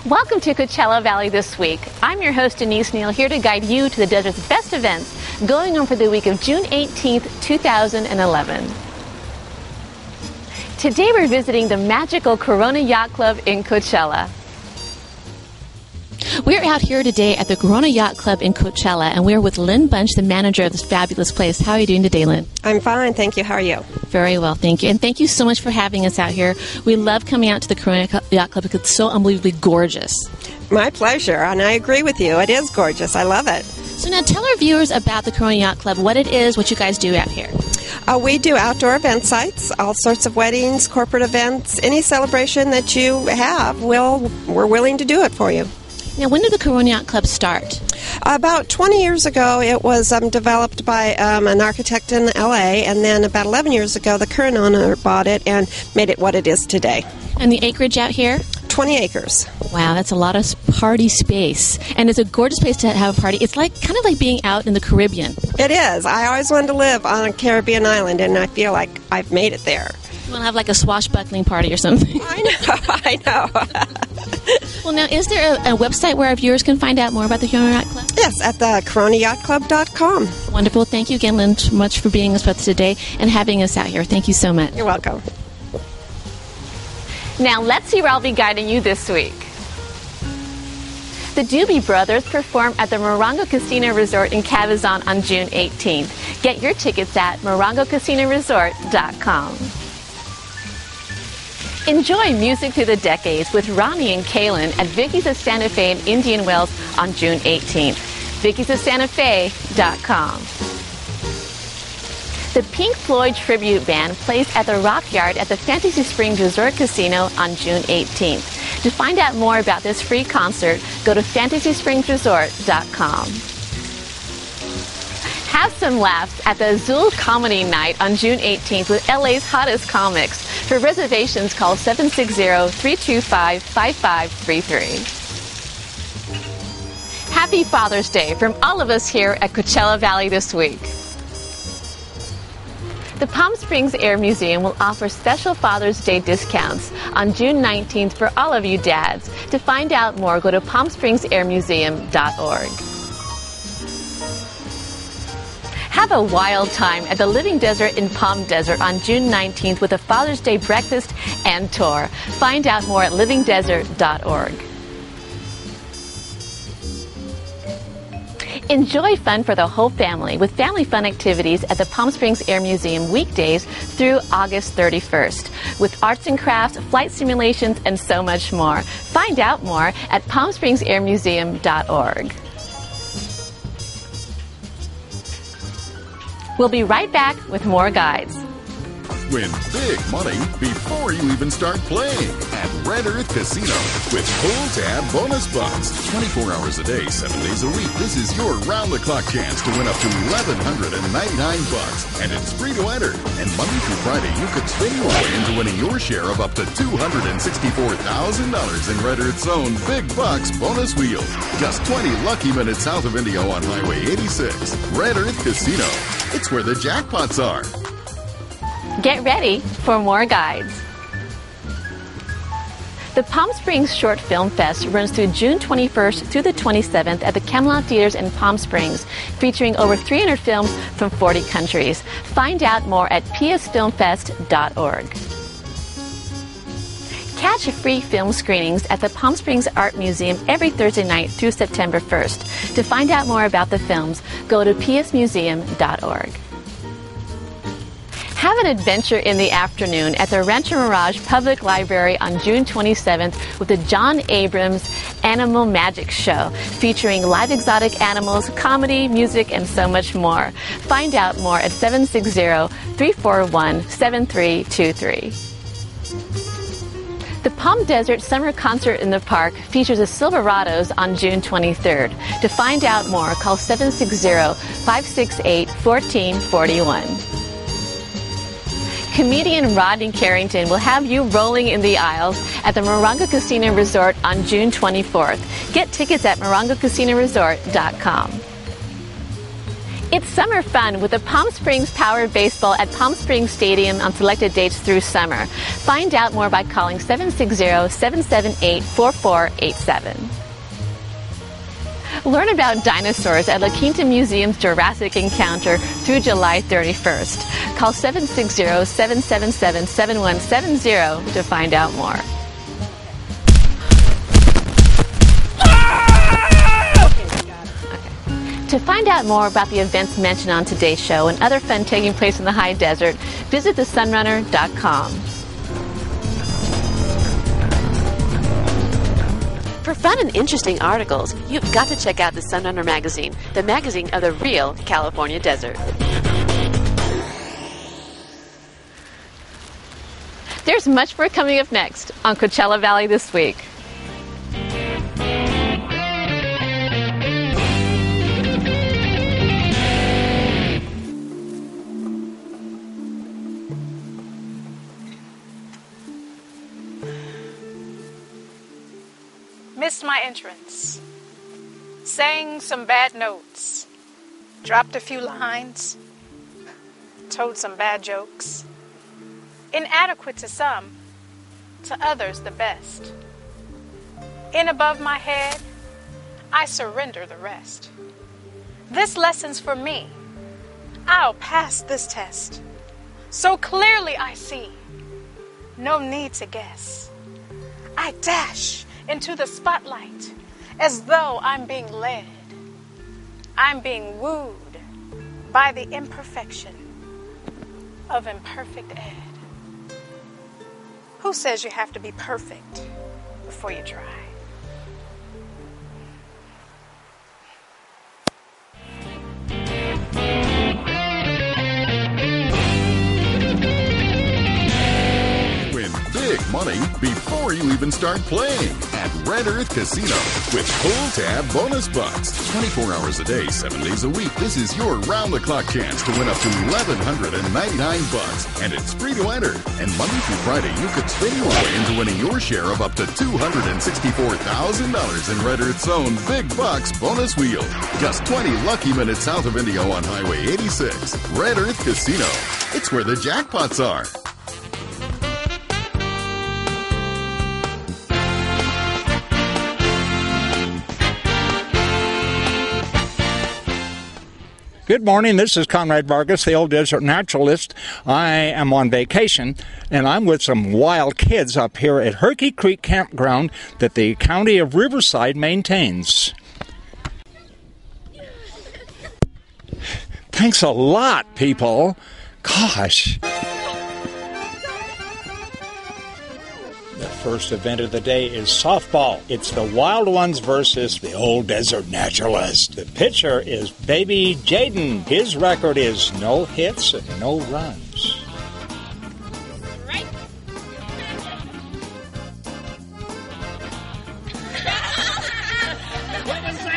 Welcome to Coachella Valley this week. I'm your host, Denise Neil, here to guide you to the desert's best events going on for the week of June 18th, 2011. Today we're visiting the magical Corona Yacht Club in Coachella. We're out here today at the Corona Yacht Club in Coachella, and we're with Lynn Bunch, the manager of this fabulous place. How are you doing today, Lynn? I'm fine, thank you. How are you? Very well, thank you. And thank you so much for having us out here. We love coming out to the Corona Yacht Club because it's so unbelievably gorgeous. My pleasure, and I agree with you. It is gorgeous. I love it. So now tell our viewers about the Corona Yacht Club, what it is, what you guys do out here. We do outdoor event sites, all sorts of weddings, corporate events, any celebration that you have, we're willing to do it for you. Now, when did the Corona Yacht Club start? About 20 years ago, it was developed by an architect in L.A., and then about 11 years ago, the current owner bought it and made it what it is today. And the acreage out here? 20 acres. Wow, that's a lot of party space. And it's a gorgeous place to have a party. It's kind of like being out in the Caribbean. It is. I always wanted to live on a Caribbean island, and I feel like I've made it there. You want to have like a swashbuckling party or something? I know. Well, now, is there a website where our viewers can find out more about the Corona Yacht Club? Yes, at the coronayachtclub.com. Wonderful. Thank you again, Lynn, so much for being with us today and having us out here. Thank you so much. You're welcome. Now, let's see where I'll be guiding you this week. The Doobie Brothers perform at the Morongo Casino Resort in Cabazon on June 18th. Get your tickets at morongocasinoresort.com. Enjoy music through the decades with Ronnie and Kaylin at Vicky's of Santa Fe in Indian Wells on June 18th. Vicky'sOfSantaFe.com. The Pink Floyd tribute band plays at the Rock Yard at the Fantasy Springs Resort Casino on June 18th. To find out more about this free concert, go to FantasySpringsResort.com. Have some laughs at the Azul Comedy Night on June 18th with LA's hottest comics. For reservations, call 760-325-5533. Happy Father's Day from all of us here at Coachella Valley this week. The Palm Springs Air Museum will offer special Father's Day discounts on June 19th for all of you dads. To find out more, go to palmspringsairmuseum.org. Have a wild time at the Living Desert in Palm Desert on June 19th with a Father's Day breakfast and tour. Find out more at livingdesert.org. Enjoy fun for the whole family with family fun activities at the Palm Springs Air Museum weekdays through August 31st with arts and crafts, flight simulations, and so much more. Find out more at palmspringsairmuseum.org. We'll be right back with more guides. Win big money before you even start playing at Red Earth Casino with pull tab bonus bucks. 24 hours a day, 7 days a week. This is your round-the-clock chance to win up to $1,199, and it's free to enter. And Monday through Friday, you could spin your way into winning your share of up to $264,000 in Red Earth's own Big Bucks bonus wheel. Just 20 lucky minutes south of Indio on Highway 86. Red Earth Casino. It's where the jackpots are. Get ready for more guides. The Palm Springs Short Film Fest runs through June 21st through the 27th at the Camelot Theaters in Palm Springs, featuring over 300 films from 40 countries. Find out more at psfilmfest.org. Catch free film screenings at the Palm Springs Art Museum every Thursday night through September 1st. To find out more about the films, go to psmuseum.org. Have an adventure in the afternoon at the Rancho Mirage Public Library on June 27th with the John Abrams Animal Magic Show, featuring live exotic animals, comedy, music, and so much more. Find out more at 760-341-7323. The Palm Desert Summer Concert in the Park features the Silverados on June 23rd. To find out more, call 760-568-1441. Comedian Rodney Carrington will have you rolling in the aisles at the Morongo Casino Resort on June 24th. Get tickets at morongocasinoresort.com. It's summer fun with the Palm Springs Power Baseball at Palm Springs Stadium on selected dates through summer. Find out more by calling 760-778-4487. Learn about dinosaurs at La Quinta Museum's Jurassic Encounter through July 31st. Call 760-777-7170 to find out more. To find out more about the events mentioned on today's show and other fun taking place in the high desert, visit thesunrunner.com. For fun and interesting articles, you've got to check out the Sunrunner magazine, the magazine of the real California desert. There's much more coming up next on Coachella Valley This Week. Missed my entrance, sang some bad notes, dropped a few lines, told some bad jokes, inadequate to some, to others the best. In above my head, I surrender the rest. This lesson's for me. I'll pass this test. So clearly I see, no need to guess. I dash into the spotlight as though I'm being led. I'm being wooed by the imperfection of imperfect Ed. Who says you have to be perfect before you try? Win big money before you even start playing at Red Earth Casino with Pull Tab Bonus Bucks. 24 hours a day, 7 days a week. This is your round-the-clock chance to win up to $1,199, and it's free to enter. And Monday through Friday, you could spin your way into winning your share of up to $264,000 in Red Earth's own Big Bucks bonus wheel. Just 20 lucky minutes south of Indio on Highway 86. Red Earth Casino. It's where the jackpots are. Good morning, this is Conrad Vargas, the Old Desert Naturalist. I am on vacation, and I'm with some wild kids up here at Herky Creek Campground that the County of Riverside maintains. Thanks a lot, people. Gosh. The first event of the day is softball. It's the Wild Ones versus the Old Desert Naturalist. The pitcher is Baby Jaden. His record is no hits and no runs. Right. What was that?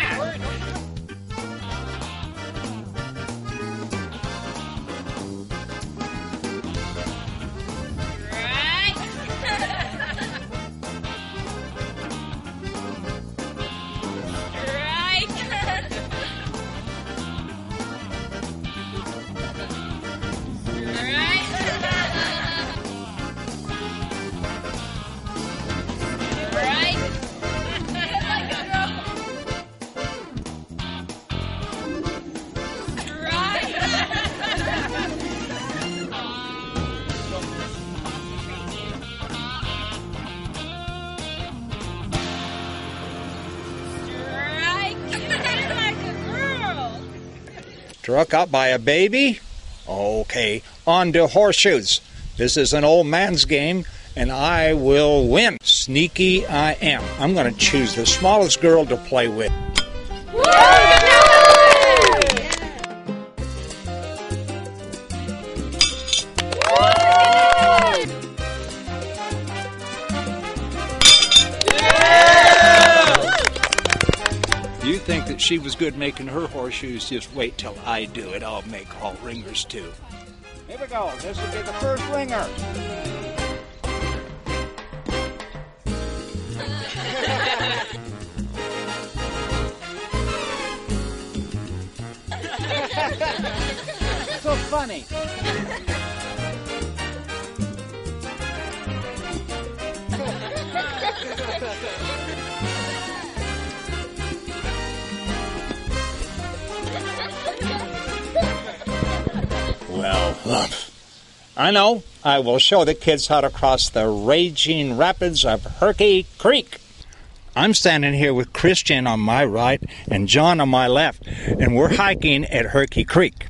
Struck out by a baby? Okay, on to horseshoes. This is an old man's game, and I will win. Sneaky I am. I'm going to choose the smallest girl to play with. Woo! You think that she was good making her horseshoes, just wait till I do it. I'll make all ringers too. Here we go. This will be the first ringer. so funny. Well, I know. I will show the kids how to cross the raging rapids of Herky Creek. I'm standing here with Christian on my right and John on my left, and we're hiking at Herky Creek.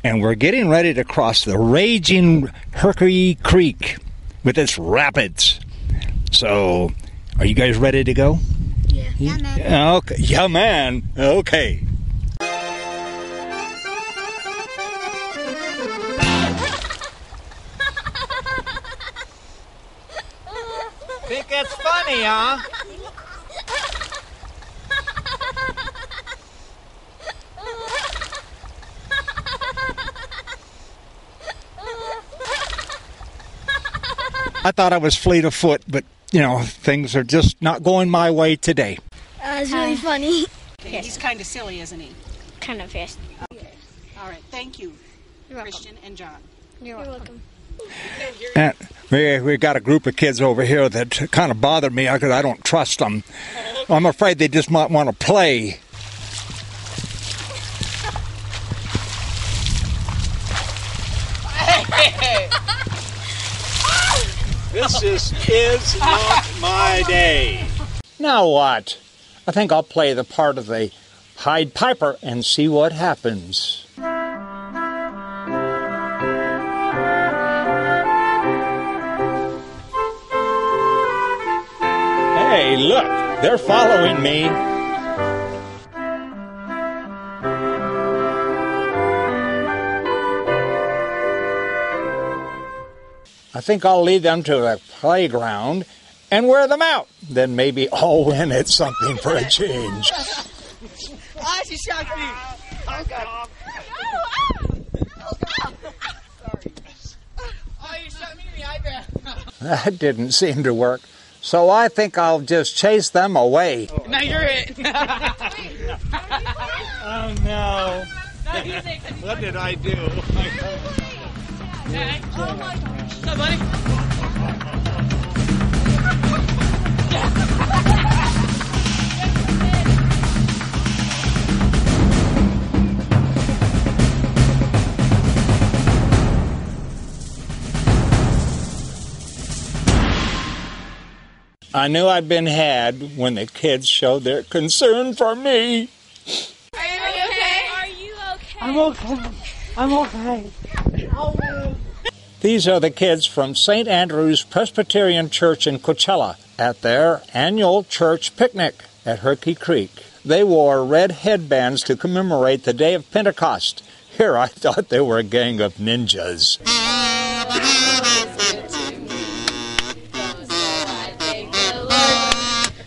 And we're getting ready to cross the raging Herky Creek with its rapids. So, are you guys ready to go? Yeah. Yeah, man. Okay. Yeah, man. Okay. Think it's funny, huh? I thought I was fleet of foot, but, things are just not going my way today. It's really funny. Okay, he's kind of silly, isn't he? Kind of fast. Okay. All right. Thank you, Christian and John. You're welcome. And we got a group of kids over here that kind of bother me because I don't trust them. I'm afraid they just might want to play. This is not my day. Now what? I think I'll play the part of the Pied Piper and see what happens. Hey, look, they're following me. I think I'll lead them to a playground and wear them out. Then maybe I'll win at something for a change. Ah, she shocked me. Oh, God. Sorry. Oh, you shot me in the eyebrow. That didn't seem to work. So I think I'll just chase them away. Oh, now you're it. Oh, no. What did I do? Hey. Oh, my gosh. What's up, buddy? I knew I'd been had when the kids showed their concern for me. Are you okay? Are you okay? I'm okay. I'm okay. Oh. These are the kids from St. Andrew's Presbyterian Church in Coachella at their annual church picnic at Herky Creek. They wore red headbands to commemorate the day of Pentecost. Here I thought they were a gang of ninjas.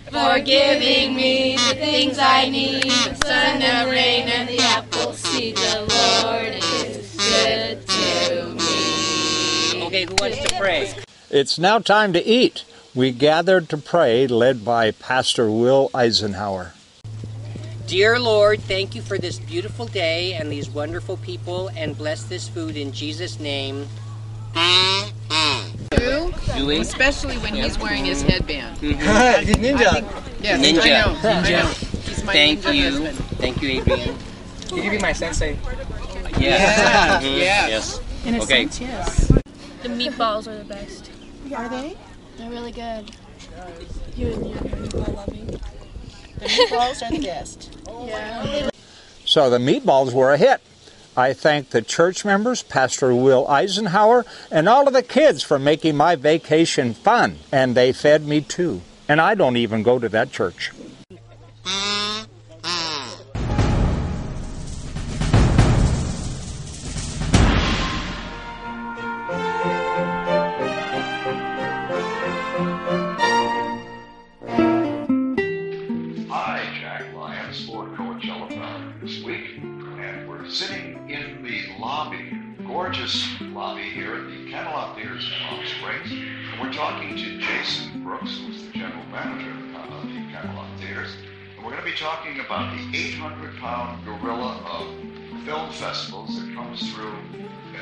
For giving me the things I need, the sun and rain and the apple seed. The Lord is good to me. Okay, who wants to pray? It's now time to eat. We gathered to pray, led by Pastor Will Eisenhower. Dear Lord, thank you for this beautiful day and these wonderful people, and bless this food in Jesus' name. Doing? Especially when he's wearing his headband. He's ninja. Yes, Ninja. Ninja. He's my Thank ninja you. husband. Thank you, Adrian. You can be my sensei. Yeah. Mhm. Yeah. Yes. In a Okay. sense, yes. The meatballs are the best. Are they? They're really good. You're meatball loving. The meatballs are the best. Yeah. So the meatballs were a hit. I thank the church members, Pastor Will Eisenhower, and all of the kids for making my vacation fun. And they fed me too. And I don't even go to that church. Hi, Jack Lyons for Coachella Valley this week, and we're sitting in the lobby, gorgeous lobby here at the Camelot Theaters in Palm Springs, and we're talking to Jason Brooks, who's the general manager of the Camelot Theaters, and we're going to be talking about the 800-pound gorilla of film festivals that comes through,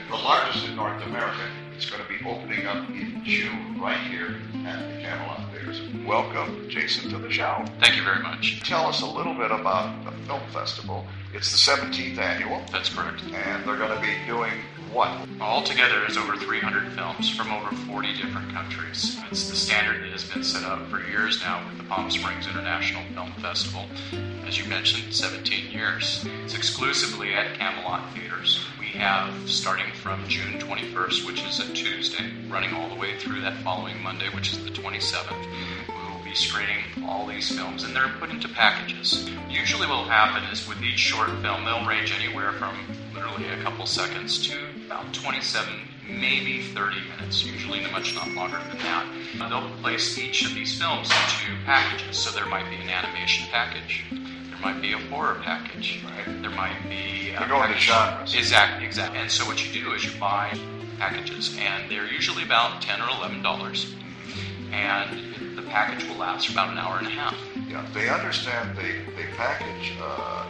the largest in North America. It's going to be opening up in June right here at the Camelot Theaters. Welcome, Jason, to the show. Thank you very much. Tell us a little bit about the film festival. It's the 17th annual. That's correct. And they're going to be doing what? Altogether, there's over 300 films from over 40 different countries. It's the standard that has been set up for years now with the Palm Springs International Film Festival. As you mentioned, 17 years. It's exclusively at Camelot Theaters. We have, starting from June 21st, which is a Tuesday, running all the way through that following Monday, which is the 27th. We will be screening all these films, and they're put into packages. Usually what will happen is with each short film, they'll range anywhere from literally a couple seconds to about 27, maybe 30 minutes, usually much not longer than that. They'll place each of these films into packages, so there might be an animation package, there might be a horror package, right? There might be They're going to genres. Exactly. And so what you do is you buy packages, and they're usually about $10 or $11, and the package will last for about an hour and a half. Yeah, they understand they package a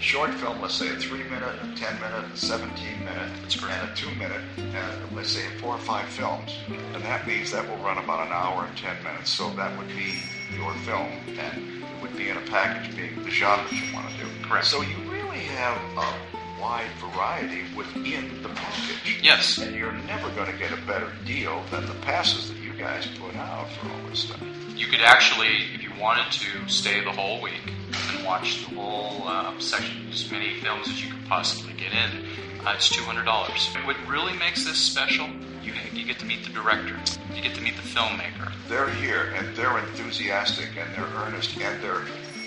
short film, let's say a 3-minute, a 10-minute, a 17-minute, and a 2-minute, and let's say 4 or 5 films. And that means that will run about an hour and 10 minutes. So that would be your film, and it would be in a package being the genre you want to do. Correct. So you really have a wide variety within the package. Yes. And you're never going to get a better deal than the passes that you guys put out for all this stuff. You could actually, if you wanted to, stay the whole week and watch the whole section, as many films as you could possibly get in. It's $200. What really makes this special, you get to meet the director, you get to meet the filmmaker. They're here, and they're enthusiastic, and they're earnest, and they're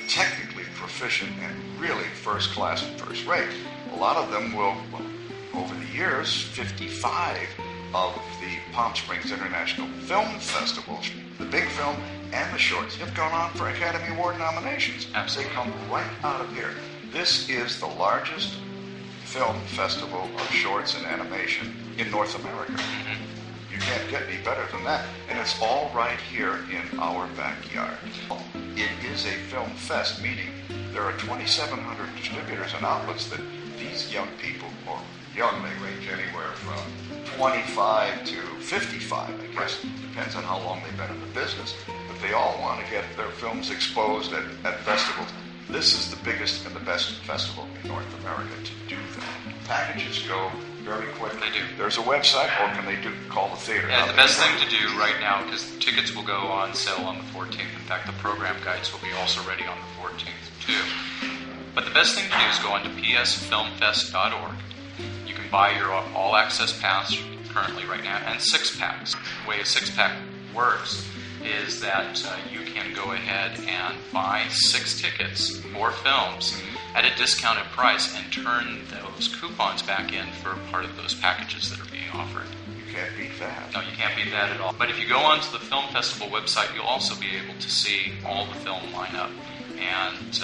technically proficient and really first class and first rate. A lot of them will, over the years, 55 of the Palm Springs International Film Festival, the big film and the shorts, have gone on for Academy Award nominations. Absolutely. They come right out of here. This is the largest film festival of shorts and animation in North America. Mm-hmm. You can't get any better than that. And it's all right here in our backyard. It is a film fest, meaning there are 2,700 distributors and outlets that these young people, or young, they range anywhere from 25 to 55, I guess. Depends on how long they've been in the business. But they all want to get their films exposed at festivals. This is the biggest and the best festival in North America to do that. Packages go very quickly. They do. There's a website, or can they call the theater? Yeah, the best thing to do right now, because tickets will go on sale on the 14th. In fact, the program guides will be also ready on the 14th, too. But the best thing to do is go on to psfilmfest.org. You can buy your all-access pass currently right now, and 6-packs. The way a 6-pack works is that you can go ahead and buy 6 tickets, 4 films, at a discounted price and turn those coupons back in for part of those packages that are being offered. You can't beat that. No, you can't beat that at all. But if you go onto the Film Festival website, you'll also be able to see all the film lineup and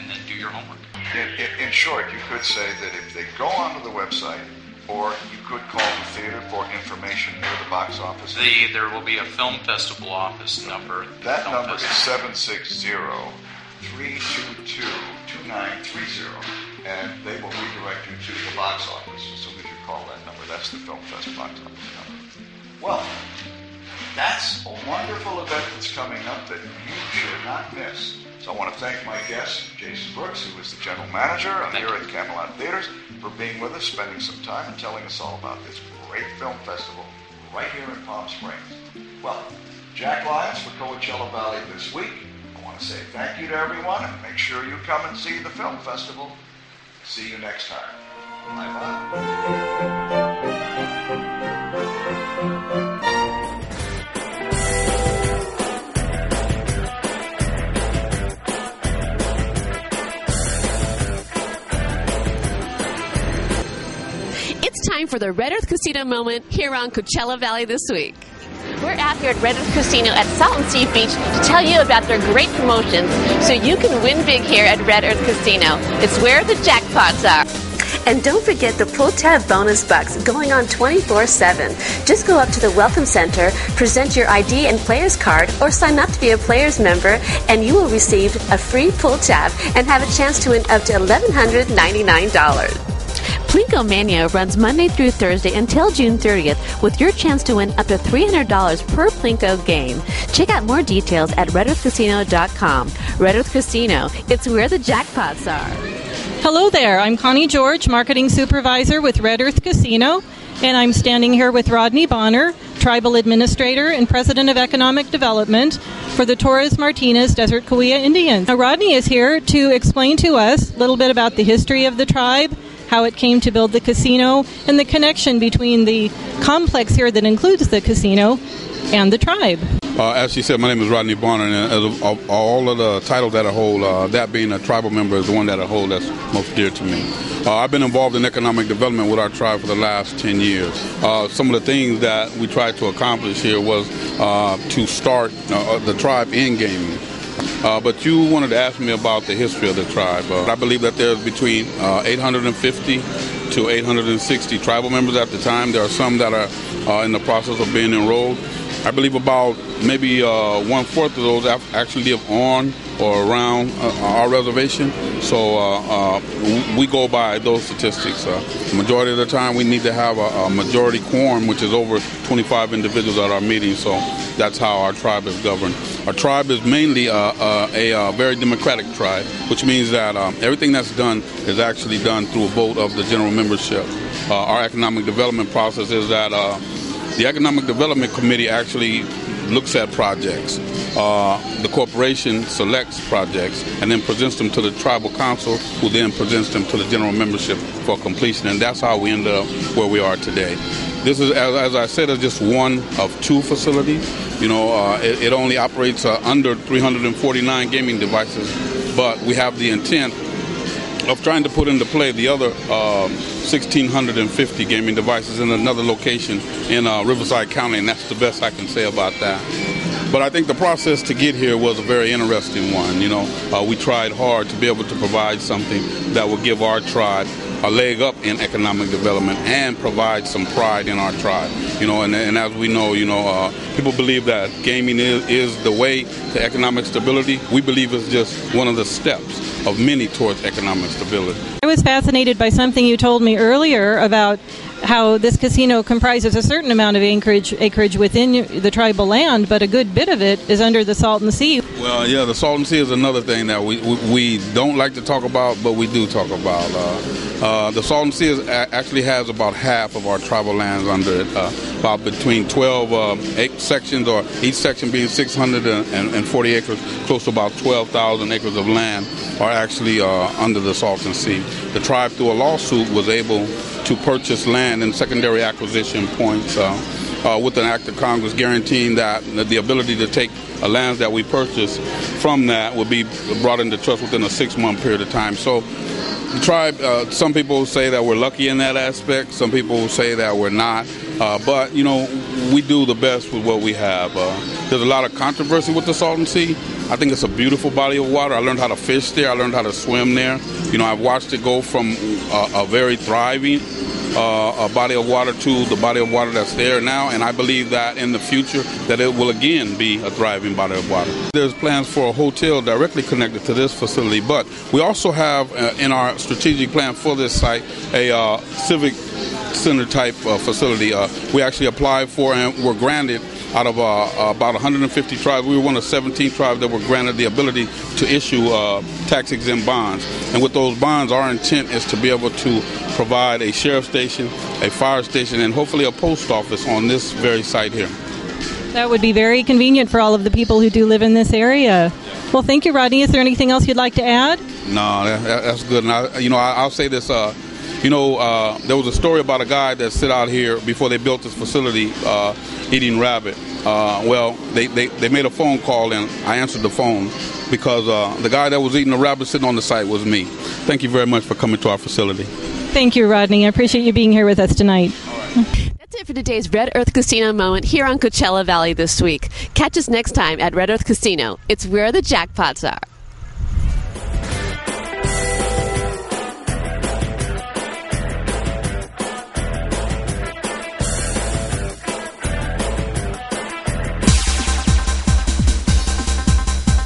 then do your homework. In short, you could say that if they go onto the website, or you could call the theater for information near the box office. There will be a Film Festival office number. That number is 760-322-2930, and they will redirect you to the box office as soon as you call that number. That's the Film Fest box office number. Well, that's a wonderful event that's coming up that you should not miss. So I want to thank my guest, Jason Brooks, who is the general manager here at Camelot Theaters, for being with us, spending some time, and telling us all about this great film festival right here in Palm Springs. Well, Jack Lyons for Coachella Valley this week. I want to say thank you to everyone, and make sure you come and see the film festival. See you next time. Bye-bye. Time for the Red Earth Casino moment here on Coachella Valley this week. We're out here at Red Earth Casino at Salton Sea Beach to tell you about their great promotions so you can win big here at Red Earth Casino. It's where the jackpots are. And don't forget the pull tab bonus bucks going on 24/7. Just go up to the Welcome Center, present your ID and player's card, or sign up to be a player's member, and you will receive a free pull tab and have a chance to win up to $1,199. Plinko Mania runs Monday through Thursday until June 30th with your chance to win up to $300 per Plinko game. Check out more details at RedEarthCasino.com. Red Earth Casino, it's where the jackpots are. Hello there, I'm Connie George, Marketing Supervisor with Red Earth Casino, and I'm standing here with Rodney Bonner, Tribal Administrator and President of Economic Development for the Torres Martinez Desert Cahuilla Indians. Now, Rodney is here to explain to us a little bit about the history of the tribe, how it came to build the casino, and the connection between the complex here that includes the casino and the tribe. As she said, my name is Rodney Bonner, and all of the titles that I hold, that being a tribal member is the one that I hold that's most dear to me. I've been involved in economic development with our tribe for the last 10 years. Some of the things that we tried to accomplish here was to start the tribe in gaming. But you wanted to ask me about the history of the tribe. I believe that there's between 850 to 860 tribal members at the time. There are some that are in the process of being enrolled. I believe about maybe 1/4 of those actually live on or around our reservation. So we go by those statistics. The majority of the time we need to have a majority quorum, which is over 25 individuals at our meeting. So that's how our tribe is governed. Our tribe is mainly a very democratic tribe, which means that everything that's done is actually done through a vote of the general membership. Our economic development process is that the Economic Development Committee actually looks at projects. The corporation selects projects and then presents them to the tribal council, who then presents them to the general membership for completion, and that's how we end up where we are today. This is, as I said, is just one of 2 facilities. You know, it only operates under 349 gaming devices, but we have the intent of trying to put into play the other 1,650 gaming devices in another location in Riverside County, and that's the best I can say about that. But I think the process to get here was a very interesting one. You know, we tried hard to be able to provide something that would give our tribe a leg up in economic development and provide some pride in our tribe. You know, and as we know, you know, people believe that gaming is the way to economic stability. We believe it's just one of the steps of many towards economic stability. I was fascinated by something you told me earlier about how this casino comprises a certain amount of acreage within the tribal land, but a good bit of it is under the Salton Sea. Well, yeah, the Salton Sea is another thing that we don't like to talk about, but we do talk about. The Salton Sea actually has about half of our tribal lands under it, about between 12 sections, or each section being 640 acres, close to about 12,000 acres of land are actually under the Salton Sea. The tribe, through a lawsuit, was able to purchase land in secondary acquisition points with an act of Congress guaranteeing that the ability to take lands that we purchase from that will be brought into trust within a 6-month period of time. So the tribe, some people say that we're lucky in that aspect. Some people say that we're not. But, you know, we do the best with what we have. There's a lot of controversy with the Salton Sea. I think it's a beautiful body of water. I learned how to fish there. I learned how to swim there. You know, I've watched it go from a very thriving a body of water to the body of water that's there now, and I believe that in the future that it will again be a thriving body of water. There's plans for a hotel directly connected to this facility, but we also have in our strategic plan for this site a civic center type facility. We actually applied for and were granted out of about 150 tribes. We were one of 17 tribes that were granted the ability to issue tax-exempt bonds. And with those bonds, our intent is to be able to provide a sheriff's station, a fire station, and hopefully a post office on this very site here. That would be very convenient for all of the people who do live in this area. Well, thank you, Rodney. Is there anything else you'd like to add? No, that's good. And I'll say this. There was a story about a guy that sit out here before they built this facility eating rabbit. They made a phone call, and I answered the phone because the guy that was eating the rabbit sitting on the site was me. Thank you very much for coming to our facility. Thank you, Rodney. I appreciate you being here with us tonight. That's it for today's Red Earth Casino moment here on Coachella Valley this week. Catch us next time at Red Earth Casino. It's where the jackpots are.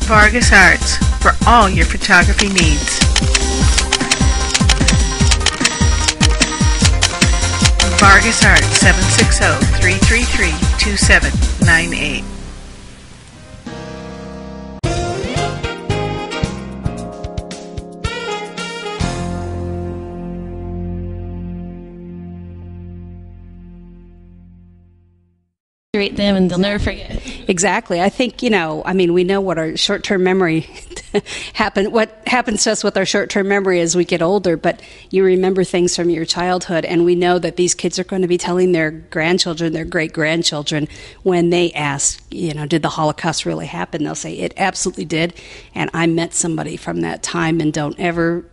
Vargas Arts for all your photography needs. Vargas Arts, 760-333-2798. Rate them and they'll never forget. Exactly. I think, we know what our short-term memory what happens to us with our short-term memory as we get older, but you remember things from your childhood, and we know that these kids are going to be telling their grandchildren, their great-grandchildren, when they ask, did the Holocaust really happen? They'll say, it absolutely did, and I met somebody from that time, and don't ever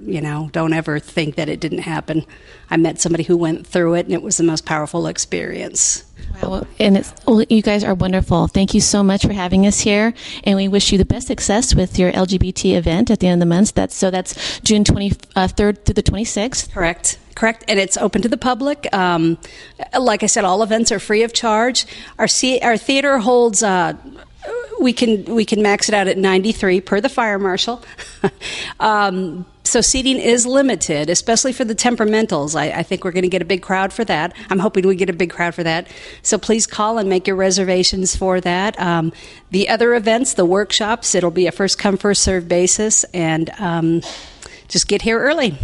think that it didn't happen. I met somebody who went through it, and it was the most powerful experience. Wow, and you guys are wonderful. Thank you so much for having us here, and we wish you the best success with your LGBT event at the end of the month. That's June 23rd through the 26th. Correct, and it's open to the public. Like I said, all events are free of charge. Our theater holds. We can max it out at 93 per the fire marshal. So seating is limited, especially for the temperamentals. I think we're going to get a big crowd for that. I'm hoping we get a big crowd for that. So please call and make your reservations for that. The other events, the workshops, it'll be a first-come, first-served basis, and just get here early.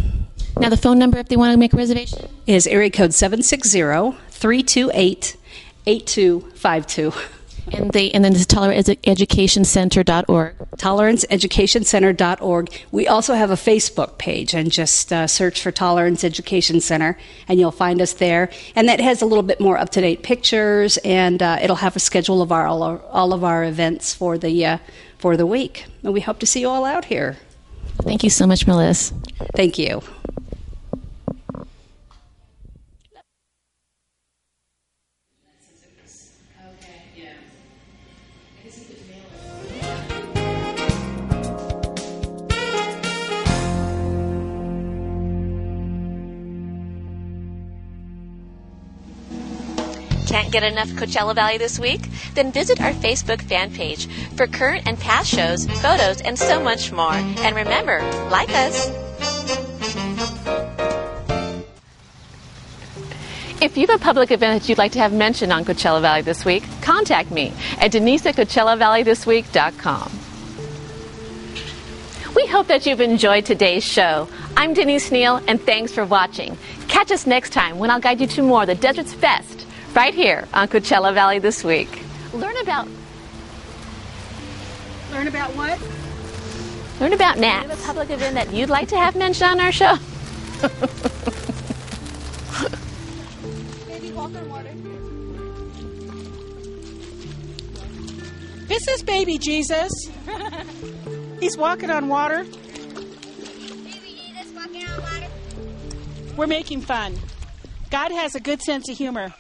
Now the phone number, if they want to make a reservation, is area code 760-328-8252. And then it's toleranceeducationcenter.org. Toleranceeducationcenter.org. We also have a Facebook page, and just search for Tolerance Education Center, and you'll find us there. And that has a little bit more up-to-date pictures, and it'll have a schedule of all of our events for the week. And we hope to see you all out here. Thank you so much, Melissa. Thank you. Can't get enough Coachella Valley this week? Then visit our Facebook fan page for current and past shows, photos, and so much more. And remember, like us. If you have a public event that you'd like to have mentioned on Coachella Valley this week, contact me at denise@CoachellaValleyThisWeek.com. We hope that you've enjoyed today's show. I'm Denise Neil, and thanks for watching. Catch us next time when I'll guide you to more of the Desert's Best, right here on Coachella Valley This Week. Learn about what? Learn about NATS. Do you have a public event that you'd like to have mentioned on our show? Baby, walk on water. This is baby Jesus. He's walking on water. Baby Jesus walking on water. We're making fun. God has a good sense of humor.